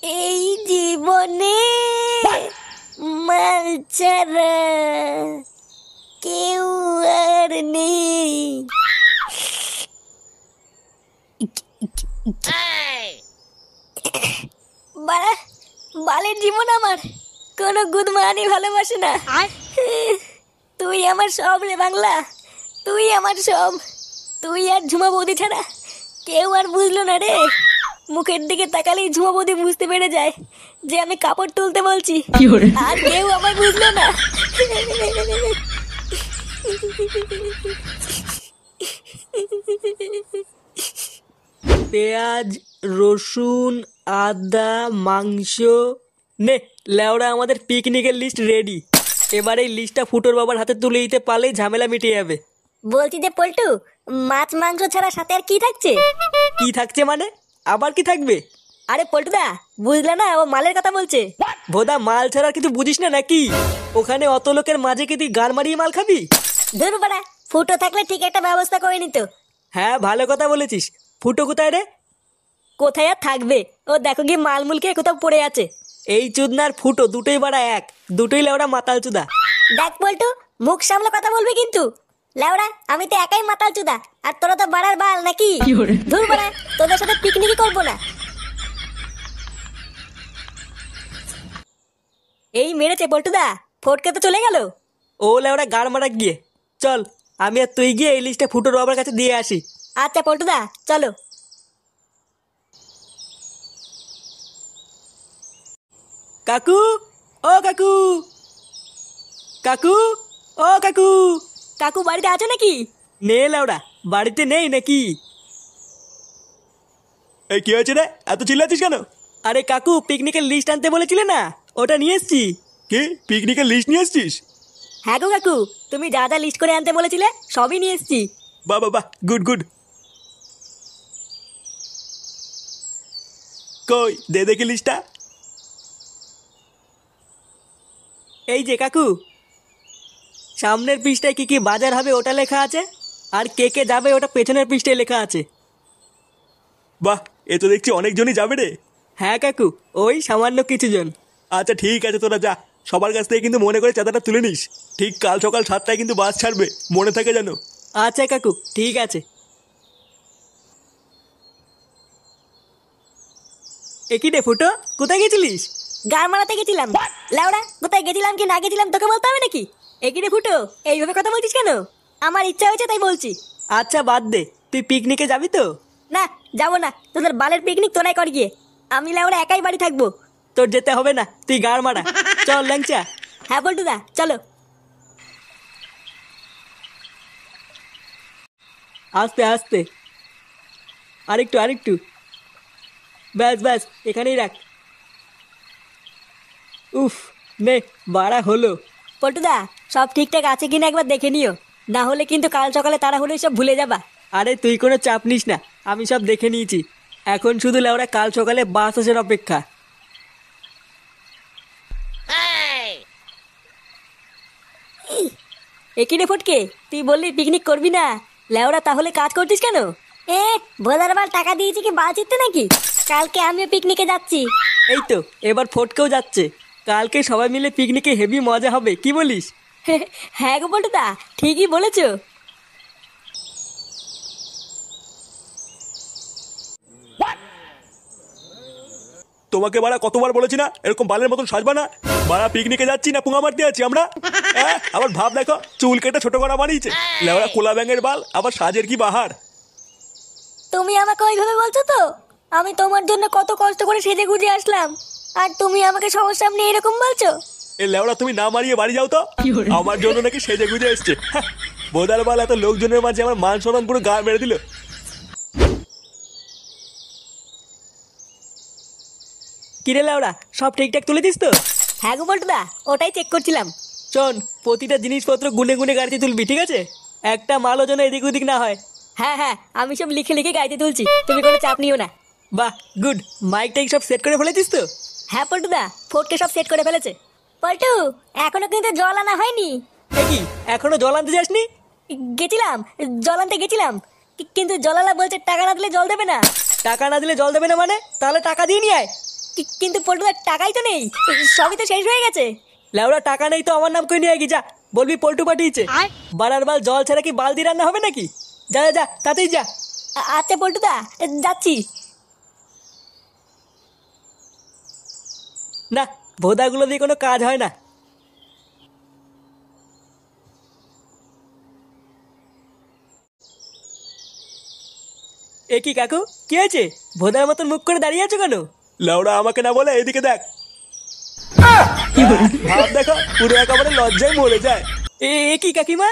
এই জীবনে মাল ছাড়া কেউ আর নেই। বাড়া, বালের জীবন আমার, কোনো গুদমানি ভালোবাসে না। তুই আমার সব রে বাংলা, তুই আমার সব। তুই আর ঝুমা বৌদি ছাড়া কেউ আর বুঝলো না রে। মুখের দিকে তাকালেই ঝুমা বৌদি বুঝতে পেরে যায় যে আমি কাপড় তুলতে বলছি, আর কেউ আমার বুঝলো না। পেঁয়াজ, রসুন, আদা, মাংস, নে লেওড়া আমাদের পিকনিকের লিস্ট রেডি। এবার এই লিস্টটা ফুটোর বাবার হাতে তুলে দিতে পারলেই ঝামেলা মিটে যাবে। বলছি যে পল্টু, মাছ মাংস ছাড়া সাথে আর কি থাকছে? কি থাকছে মানে? আবার কি থাকবে? আরে পল্টুদা, বুঝলে না, ও মালের কথা বলছে। ভোদা, মাল ছাড়া কিছু বুঝিস না নাকি? ওখানে অত লোকের মাঝে কি তুই গান মারিয়ে মাল খাবি? ধুর বাড়া, ফুটো থাকলে ঠিক একটা ব্যবস্থা করে নিত। হ্যাঁ, ভালো কথা বলেছিস। ফুটো কোথায় রে? কোথায় আর থাকবে, ও দেখো গিয়ে মালমুলকে কোথাও পড়ে আছে। এই চুদনার ফুটো দুটোই বাড়া এক, দুটোই লেওড়া মাতাল চুদা। দেখ পল্টু, মুখ সামলে কথা বলবি কিন্তু। লেওড়া, আমি তো একাই মাতাল চুদা, আর তোরা তো বাড়ার বাল নাকি? ধুর বাড়া, তোদের সাথে পিকনিকই করবো না। এই মেরেছে পল্টুদা, ফটকে তো চলে গেল। ও লেওড়া গাড় মারা গিয়ে। চল, আমি আর তুই গিয়ে এই লিস্টটা ফুটোর বাবার কাছে দিয়ে আসি। আচ্ছা পল্টুদা, চলো। কাকু, ও কাকু, কাকু, ও কাকু। কাকু বাড়িতে আছো নাকি? নে লেওড়া, বাড়িতে নেই নাকি? এই কি হয়েছে রে, এত চিল্লাচ্ছিস কেন? আরে কাকু, পিকনিকের লিস্ট আনতে বলেছিলে না, ওটা নিয়ে এসছি। কি পিকনিকের লিস্ট নিয়ে এসছিস? হ্যাঁ গো কাকু, তুমি যা যা লিস্ট করে আনতে বলেছিলে সবই নিয়ে এসছি। বাহ বাহ বাহ, গুড গুড। কই দে দেখি লিস্টটা। এই যে কাকু, সামনের পৃষ্ঠায় কি কি বাজার হবে ওটা লেখা আছে, আর কে কে যাবে ওটা পেছনের পৃষ্ঠায় লেখা আছে। বাহ, এ তো দেখছি অনেকজনই যাবে রে। হ্যাঁ কাকু, ওই সামান্য কিছু জন। আচ্ছা ঠিক আছে, তোরা যা, সবার কাছ থেকে কিন্তু মনে করে চাঁদাটা তুলে নিস। ঠিক কাল সকাল 7টায় কিন্তু বাস ছাড়বে, মনে থাকে যেন। আচ্ছা কাকু, ঠিক আছে। একই রে ফুটো, কোথায় গেছিলিস? গান মারাতে গেছিলাম। লাউড়া, কোথায় গেছিলাম কি না গেছিলাম তোকে বলতে হবে নাকি? একই রে ফুটো, এইভাবে কথা বলছিস কেন? আমার ইচ্ছা হয়েছে তাই বলছি। আচ্ছা বাদ দে, তুই পিকনিকে যাবি তো? না, যাবো না, তোদের বালের পিকনিক তোরাই কর গিয়ে। আমি লাউড়া একাই বাড়ি থাকবো। তোর যেতে হবে না, তুই গাড় মারা। চল ল্যাংচা। হ্যাঁ পল্টুদা, চলো। আস্তে আস্তে, আরেকটু আরেকটু, ব্যাস ব্যাস, এখানেই রাখ। উফ, নে বাড়া হলো। পল্টুদা, সব ঠিকঠাক আছে কিনা একবার দেখে নিও, না হলে কিন্তু কাল সকালে তারা হলে সব ভুলে যাবা। আরে তুই কোনো চাপ নিস না, আমি সব দেখে নিয়েছি। এখন শুধু লেওরা কাল সকালে বাস আসার অপেক্ষা। একই রে ফটকে, তুই বললি পিকনিক করবি না, লেওরা তাহলে কাজ করছিস কেন? এ ভোলার বাল টাকা দিয়েছি কি বাল চিত্তে নাকি? কালকে আমিও পিকনিকে যাচ্ছি। এই তো, এবার ফটকেও যাচ্ছে। কালকে সবাই মিলে পিকনিকে হেভি মজা হবে, কি বলিস? হ্যাঁ গো পল্টুদা, ঠিকই বলেছো। তোমাকে বাড়া কতবার বলেছি না এরকম বালের মতন সাজবা না। বাড়া পিকনিকে যাচ্ছি না পুঙা মারতে যাচ্ছি আমরা? আবার ভাব দেখো, চুল কেটে ছোট করা বানিয়েছে লেওড়া কোলা ব্যাঙের বাল, আবার সাজের কি বাহার। তুমি আমাকে ওইভাবে বলছো তো? আমি তোমার জন্য কত কষ্ট করে সেজে গুজে আসলাম, আর তুমি আমাকে সবার সামনে এরকম বলছো? এ লেওড়া তুমি না মারিয়ে বাড়ি যাও তো। আমার জন্য নাকি সেজে গুজে এসছে। বোদার বাল, এত লোকজনের মাঝে আমার মান সম্মান পুরো গা মেরে দিল। কিরে লেওরা, সব ঠিকঠাক তুলে দিস তো? হ্যাঁ গো পল্টুদা, ওটাই চেক করছিলাম। শোন, প্রতিটা জিনিসপত্র গুনে গুনে গাড়িতে তুলবি, ঠিক আছে? একটা মালও যেন এদিক ওদিক না হয়। হ্যাঁ হ্যাঁ, আমি সব লিখে লিখে গাইতে তুলছি, তুমি কোনো চাপ নিও না। বাহ, গুড। মাইক টাইক সব সেট করে ফেলেছিস তো? হ্যাঁ পল্টুদা, ফোর্টকে সব সেট করে ফেলেছে। পল্টু, এখনো কিন্তু জল আনা হয়নি। এ কি, এখনো জল আনতে যাসনি? গেছিলাম, জল আনতে গেছিলাম, কিন্তু জলালা বলছে টাকা না দিলে জল দেবে না। টাকা না দিলে জল দেবে না মানে? তাহলে টাকা দিয়ে নিয়ে আয়। কিন্তু পল্টুদার টাকাই তো নেই, সবই তো শেষ হয়ে গেছে। লেওড়া টাকা নেই তো আমার নাম করে নিয়ে গিয়ে যা, বলবি পল্টু পাঠিয়েছে। বাড়ার বাল জল ছাড়া কি বালতি রান্না হবে নাকি? যা যা যা তাতেই যা। আচ্ছা পল্টুদা, যাচ্ছি। না, ভোদাগুলো দিয়ে কোনো কাজ হয় না। এ কি কাকু, কি হয়েছে? ভোদার মতন মুখ করে দাঁড়িয়ে আছো কেন? লেওড়া আমাকে না বলে এদিকে দেখ। ভাব দেখো, পুরো একেবারে লজ্জায় মরে যায়। এ কি কাকিমা,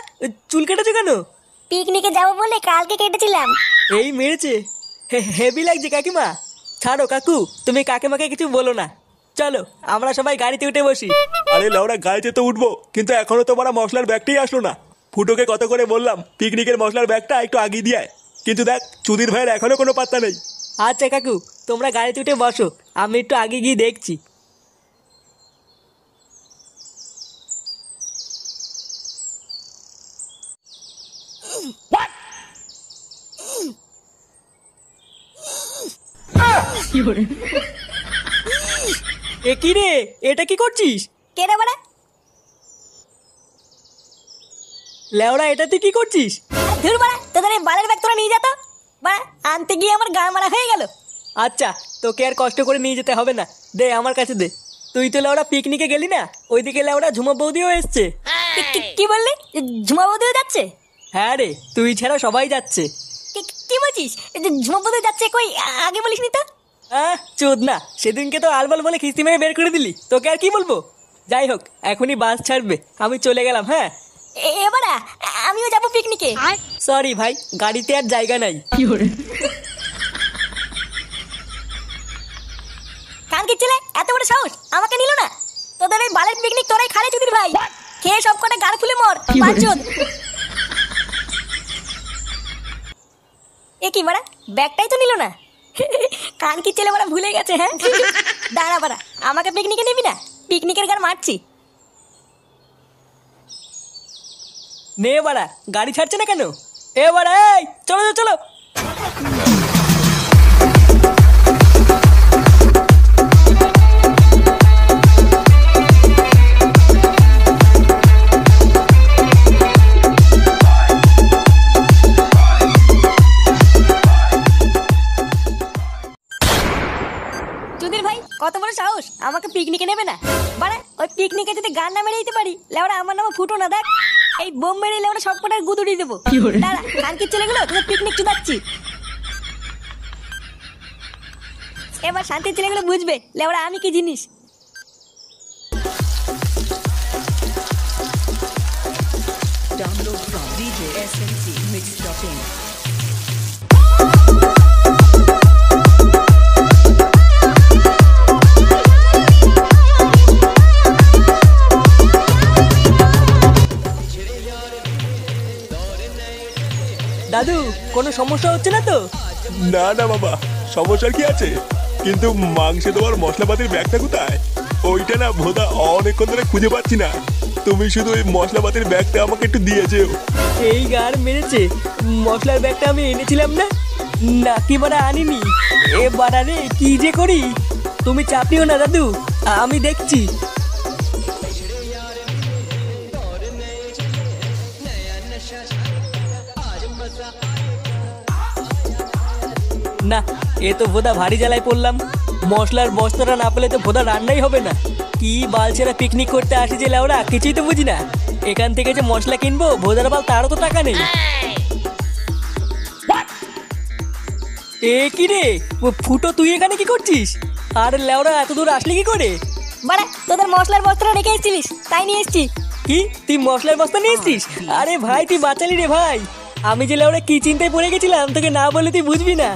চুল কেটেছো কেন? পিকনিকে যাবো বলে কালকে কেটেছিলাম। এই মেরেছে, হেভি লাগছে কাকিমা। ছাড়ো কাকু, তুমি কাকিমাকে কিছু বলো না। চলো আমরা সবাই গাড়িতে উঠে বসি। আরে লেওড়া গাড়িতে তো উঠবো, কিন্তু এখনো তো বড় মশলার ব্যাগটাই আসলো না। ফুটোকে কত করে বললাম পিকনিকের মশলার ব্যাগটা একটু আগিয়ে দিয়ে আয়, কিন্তু দেখ চুদির ভাইয়ের এখনো কোনো পাত্তা নেই। আচ্ছা কাকু, তোমরা গাড়িতে উঠে বসো, আমি একটু আগে গিয়ে দেখছি। এ কি রে, এটা কি করছিস? কে রে বাড়া? লেওড়া, এটা তুই কি করছিস? ধুর বাড়া, তোদের এই বালের ব্যাগ তোরা নিয়ে যা তো। বাড়া, আনতে গিয়ে আমার গা মারা হয়ে গেল। আচ্ছা, তোকে আর কষ্ট করে নিয়ে যেতে হবে না, দে আমার কাছে দে। তুই তো লেওড়া পিকনিকে গেলি না, ওইদিকে লেওড়া ঝুমা বৌদিও এসছে। কি বললি? ঝুমা বৌদিও যাচ্ছে? হ্যাঁ রে, তুই ছাড়া সবাই যাচ্ছে। কি বলছিস? ঝুমা বৌদি যাচ্ছে কই? আগে বলিসনি তো। চোদ না, সেদিনকে তো আলবাল বলে খিস্তি মেরে বের করে দিলি, তোকে আর কি বলবো। যাই হোক, এখনই বাস ছাড়বে, আমি চলে গেলাম। হ্যাঁ এবারা আমিও যাবো পিকনিকে। সরি ভাই, গাড়িতে আর জায়গা নাই। কান কি ছেলে, এত বড় সাহস, আমাকে নিল না? তোদের এই বালের পিকনিক তোরাই খালে চুদির ভাই, খেয়ে সব কটা গাড় ফুলে মর বাঞ্চোদ। এ কি বাড়া, ব্যাগটাই তো নিল না। কান কি ছেলে বাড়া ভুলে গেছে। হ্যাঁ দাঁড়া বাড়া, আমাকে পিকনিকে নিবি না? পিকনিকের গান মারছি। নে বাড়া, গাড়ি ছাড়ছে না কেন? এ বাড়া, এই চলো চলো চলো। চুদির ভাই, কত বড় সাহস, আমাকে পিকনিকে নেবে না? বাড়া, ওই পিকনিকে যদি গান না মেরে দিতে পারি, লেওড়া আমার নামে ফুটো না। দেখ এই বোম মেরে লেওড়া সব কটার গুদুড়ি দেবো। দাঁড়া, কানকির ছেলেগুলো তোদের পিকনিক চুদাচ্ছি। এবার শান্তির ছেলেগুলো বুঝবে লেওড়া আমি কি জিনিস। Download from DJ SMC Mix.in. দাদু, কোনো সমস্যা হচ্ছে না তো? না না বাবা, সমস্যার কি আছে, কিন্তু মাংসে তোমার মশলাপাতির ব্যাগটা কোথায়? ওইটা না ভোদা অনেকক্ষণ ধরে খুঁজে পাচ্ছি না। তুমি শুধু ওই মশলাপাতির ব্যাগটা আমাকে একটু দিয়ে যেও। এই গার মেরেছে, মশলার ব্যাগটা আমি এনেছিলাম না, নাকি বাড়া আনিনি। এ বাড়া রে, কি যে করি। তুমি চাপিও না দাদু, আমি দেখছি। না, এ তো ভোদা ভারী জ্বালায় পড়লাম। মশলার বস্তাটা না পেলে তো ভোদা রান্নাই হবে না। কি বালছেরা পিকনিক করতে আসি যে লাউরা, কিছুই তো বুঝি না। এখান থেকে যে মশলা কিনবো, ভোদার বাল তারও তো টাকা নেই। এ কি রে ফুটো, তুই এখানে কি করছিস? আর লেওরা এত দূর আসলি কি করে? বাড়া, তোদের মশলার বস্তাটা রেখে এসেছিলিস, তাই নিয়ে এসেছি। কি, তুই মশলার বস্তা নিয়ে এসছিস? আরে ভাই, তুই বাঁচালি রে ভাই। আমি যে লেওরা কি চিন্তায় পড়ে গেছিলাম, তোকে না বলে তুই বুঝবি না।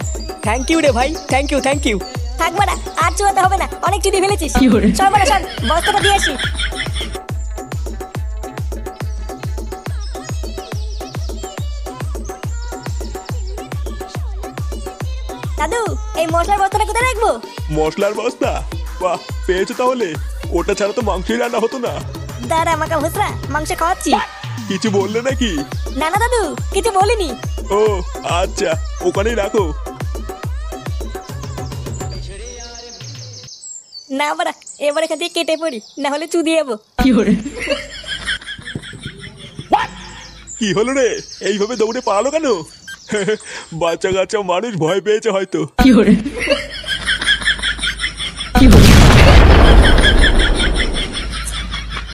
থ্যাংক ইউ রে ভাই, থ্যাংক ইউ থ্যাংক ইউ। থাক বাড়া, আর চুয়াতে হবে না, অনেক চুদি ফেলেছিস। সর বাড়া সর, বস্তাটা দিয়ে আসি। দাদু, এই মশলার বস্তাটা কোথায় রাখবো? মশলার বস্তা? বাহ, পেয়েছো তাহলে। ওটা ছাড়া তো মাংসই রান্না হতো না। দাঁড়া মাকা ভুসরা, মাংস খাওয়াচ্ছি। কিছু বললে নাকি? না না দাদু, কিছু বলিনি। ও আচ্ছা, ওখানেই রাখো। না বাড়া, এবার এখান থেকে কেটে পড়ি, না হলে চুদিয়ে যাবো। কি হলো রে, এইভাবে দৌড়ে পালালো কেন? বাচ্চা কাচ্চা মানুষ ভয় পেয়েছে হয়তো।